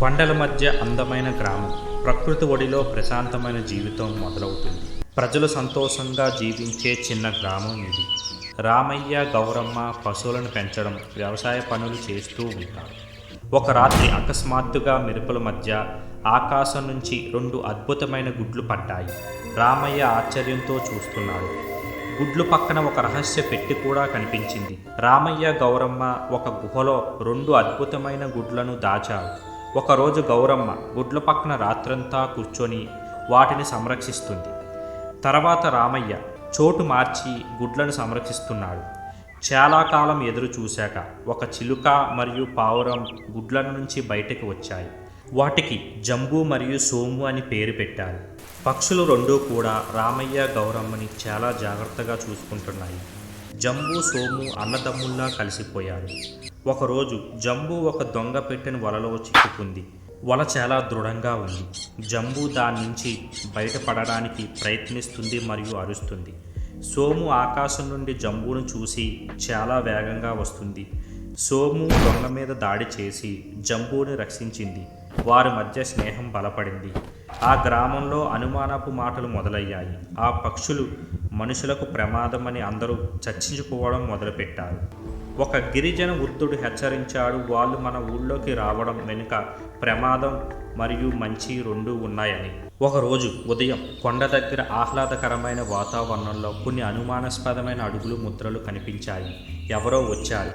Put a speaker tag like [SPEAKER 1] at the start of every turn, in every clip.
[SPEAKER 1] కొండల మధ్య అందమైన గ్రామం, ప్రకృతి ఒడిలో ప్రశాంతమైన జీవితం మొదలవుతుంది. ప్రజలు సంతోషంగా జీవించే చిన్న గ్రామం ఇది. రామయ్య, గౌరమ్మ పశువులను పెంచడం, వ్యవసాయ పనులు చేస్తూ ఉంటారు. ఒక రాత్రి అకస్మాత్తుగా మెరుపుల మధ్య ఆకాశం నుంచి 2 అద్భుతమైన గుడ్లు పడ్డాయి. రామయ్య ఆశ్చర్యంతో చూస్తున్నాడు. గుడ్లు పక్కన ఒక రహస్య పెట్టి కూడా కనిపించింది. రామయ్య, గౌరమ్మ ఒక గుహలో 2 అద్భుతమైన గుడ్లను దాచారు. ఒకరోజు గౌరమ్మ గుడ్ల పక్కన రాత్రంతా కూర్చొని వాటిని సంరక్షిస్తుంది. తర్వాత రామయ్య చోటు మార్చి గుడ్లను సంరక్షిస్తున్నాడు. చాలా కాలం ఎదురు చూశాక ఒక చిలుక మరియు పావురం గుడ్ల నుంచి బయటకు వచ్చాయి. వాటికి జంబూ మరియు సోము అని పేరు పెట్టారు. పక్షులు 2 కూడా రామయ్య, గౌరమ్మని చాలా జాగ్రత్తగా చూసుకుంటున్నాయి. జంబూ, సోము అన్నదమ్ముల్లా కలిసిపోయారు. ఒకరోజు జంబూ ఒక దొంగ పెట్టిన వలలో చిక్కుకుంది. వల చాలా దృఢంగా ఉంది. జంబూ దాని నుంచి బయటపడడానికి ప్రయత్నిస్తుంది మరియు అరుస్తుంది. సోము ఆకాశం నుండి జంబూను చూసి చాలా వేగంగా వస్తుంది. సోము దొంగ మీద దాడి చేసి జంబూని రక్షించింది. వారి మధ్య స్నేహం బలపడింది. ఆ గ్రామంలో అనుమానపు మాటలు మొదలయ్యాయి. ఆ పక్షులు మనుషులకు ప్రమాదమని అందరూ చర్చించుకోవడం మొదలుపెట్టారు. ఒక గిరిజన వృద్ధుడు హెచ్చరించాడు, వాళ్ళు మన ఊళ్ళోకి రావడం వెనుక ప్రమాదం మరియు మంచి 2 ఉన్నాయని. ఒకరోజు ఉదయం కొండ దగ్గర ఆహ్లాదకరమైన వాతావరణంలో కొన్ని అనుమానాస్పదమైన అడుగులు, ముద్రలు కనిపించాయి. ఎవరో వచ్చారు.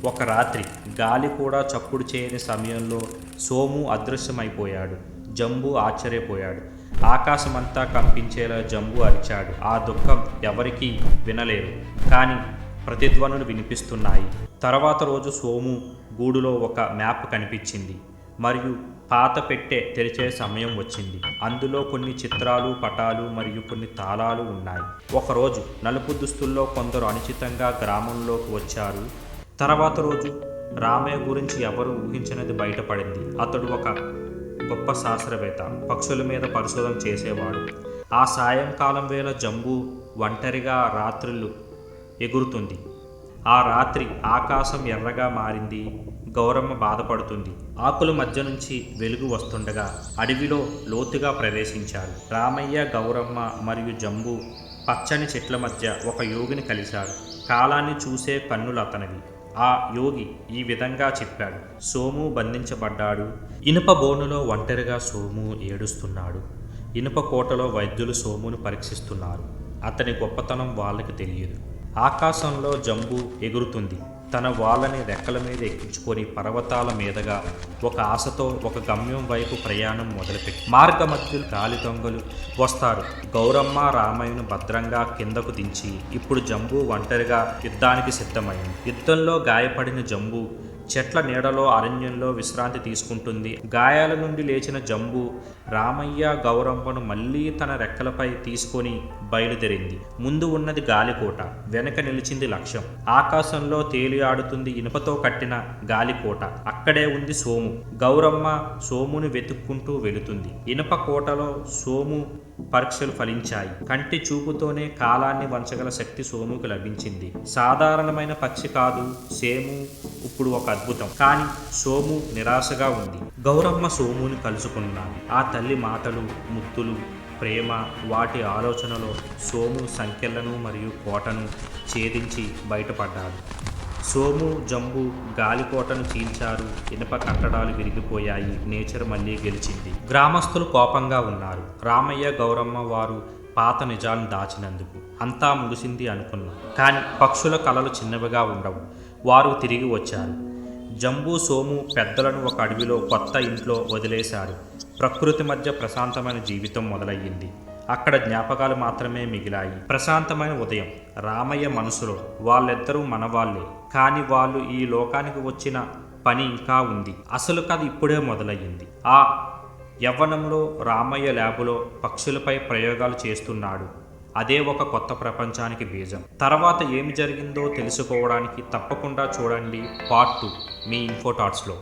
[SPEAKER 1] ఒక రాత్రి గాలి కూడా చప్పుడు చేయని సమయంలో సోము అదృశ్యమైపోయాడు. జంబూ ఆశ్చర్యపోయాడు. ఆకాశమంతా కంపించేలా జంబూ అరిచాడు. ఆ దుఃఖం ఎవరికీ వినలేరు, కానీ ప్రతిధ్వనులు వినిపిస్తున్నాయి. తర్వాత రోజు సోము గూడులో ఒక మ్యాప్ కనిపించింది మరియు పాత పెట్టె తెరిచే సమయం వచ్చింది. అందులో కొన్ని చిత్రాలు, పటాలు మరియు కొన్ని తాళాలు ఉన్నాయి. ఒకరోజు నలుపు దుస్తుల్లో కొందరు అనుచితంగా గ్రామంలోకి వచ్చారు. తర్వాత రోజు రామయ్య గురించి ఎవరు ఊహించినది బయటపడింది. అతడు ఒక గొప్ప శాస్త్రవేత్త, పక్షుల మీద పరిశోధన చేసేవాడు. ఆ సాయంకాలం వేళ జంబూ ఒంటరిగా రాత్రులు ఎగురుతుంది. ఆ రాత్రి ఆకాశం ఎర్రగా మారింది. గౌరమ్మ బాధపడుతుంది. ఆకుల మధ్య నుంచి వెలుగు వస్తుండగా అడవిలో లోతుగా ప్రవేశించారు. రామయ్య, గౌరమ్మ మరియు జంబూ పచ్చని చెట్ల మధ్య ఒక యోగిని కలిశారు. కాలాన్ని చూసే కన్నులు అతనివి. ఆ యోగి ఈ విధంగా చెప్పాడు: సోము బంధించబడ్డాడు. ఇనుప బోనులో ఒంటరిగా సోము ఏడుస్తున్నాడు. ఇనుప కోటలో వైద్యులు సోమును పరీక్షిస్తున్నారు. అతని గొప్పతనం వాళ్ళకి తెలియదు. ఆకాశంలో జంబూ ఎగురుతుంది. తన వాళ్ళని రెక్కల మీద ఎక్కించుకొని పర్వతాల మీదుగా ఒక ఆశతో ఒక గమ్యం వైపు ప్రయాణం మొదలుపెట్టి మార్గ మధ్యలో గాలి దొంగలు వస్తారు. గౌరమ్మ రామయ్యను భద్రంగా కిందకు దించి ఇప్పుడు జంబూ ఒంటరిగా యుద్ధానికి సిద్ధమైంది. యుద్ధంలో గాయపడిన జంబూ చెట్ల నీడలో అరణ్యంలో విశ్రాంతి తీసుకుంటుంది. గాయాల నుండి లేచిన జంబూ రామయ్య, గౌరమ్మను మళ్ళీ తన రెక్కలపై తీసుకొని బయలుదేరింది. ముందు ఉన్నది గాలికోట, వెనక నిలిచింది లక్ష్యం. ఆకాశంలో తేలియాడుతుంది ఇనుపతో కట్టిన గాలికోట. అక్కడే ఉంది సోము. గౌరమ్మ సోమును వెతుక్కుంటూ వెళుతుంది. ఇనుప కోటలో సోము పరీక్షలు ఫలించాయి. కంటి చూపుతోనే కాలాన్ని వంచగల శక్తి సోముకు లభించింది. సాధారణమైన పక్షి కాదు, సేము ఇప్పుడు ఒక అద్భుతం. కానీ సోము నిరాశగా ఉంది. గౌరమ్మ సోముని కలుసుకున్నాడు. ఆ తల్లి మాటలు, ముద్దులు, ప్రేమ, వాటి ఆలోచనలో సోము సంఖ్యలను మరియు కోటను ఛేదించి బయటపడ్డాడు. సోము, జంబూ గాలికోటను చీల్చారు. ఇనుప కట్టడాలు విరిగిపోయాయి. నేచర్ మళ్ళీ గెలిచింది. గ్రామస్తులు కోపంగా ఉన్నారు. రామయ్య, గౌరమ్మ వారు పాత నిజాలను దాచినందుకు అంతా ముగిసింది అనుకున్నారు. కానీ పక్షుల కలలు చిన్నవిగా ఉండవు. వారు తిరిగి వచ్చారు. జంబూ, సోము పెద్దలను ఒక అడవిలో కొత్త ఇంట్లో వదిలేశారు. ప్రకృతి మధ్య ప్రశాంతమైన జీవితం మొదలయ్యింది. అక్కడ జ్ఞాపకాలు మాత్రమే మిగిలాయి. ప్రశాంతమైన ఉదయం. రామయ్య మనసులో వాళ్ళిద్దరూ మనవాళ్లే, కానీ వాళ్ళు ఈ లోకానికి వచ్చిన పని ఇంకా ఉంది. అసలు కథ ఇప్పుడే మొదలయ్యింది. ఆ యవ్వనంలో రామయ్య ల్యాబులో పక్షులపై ప్రయోగాలు చేస్తున్నాడు. అదే ఒక కొత్త ప్రపంచానికి బీజం. తర్వాత ఏమి జరిగిందో తెలుసుకోవడానికి తప్పకుండా చూడండి పార్ట్ 2 మీ ఇన్ఫోటాట్స్లో.